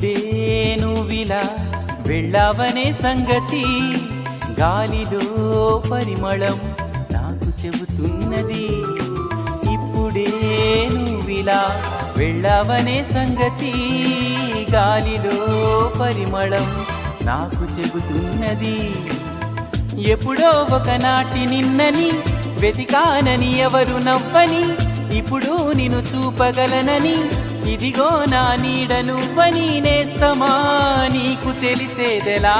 ఇప్పుడే నువ్విలా వెళ్ళావనే సంగతి గాలిలో పరిమళం నాకు చెబుతున్నది. ఇప్పుడే నువ్విలా వెళ్ళావనే సంగతి గాలిలో పరిమళం నాకు చెబుతున్నది. ఎప్పుడో ఒకనాటి నిన్నని వెతికానని ఎవరు నవ్వని, ఇప్పుడు నిన్ను చూపగలనని ఇదిగో నా నీడ నువ్వని నేస్తమా నీకు తెలిసేదెలా.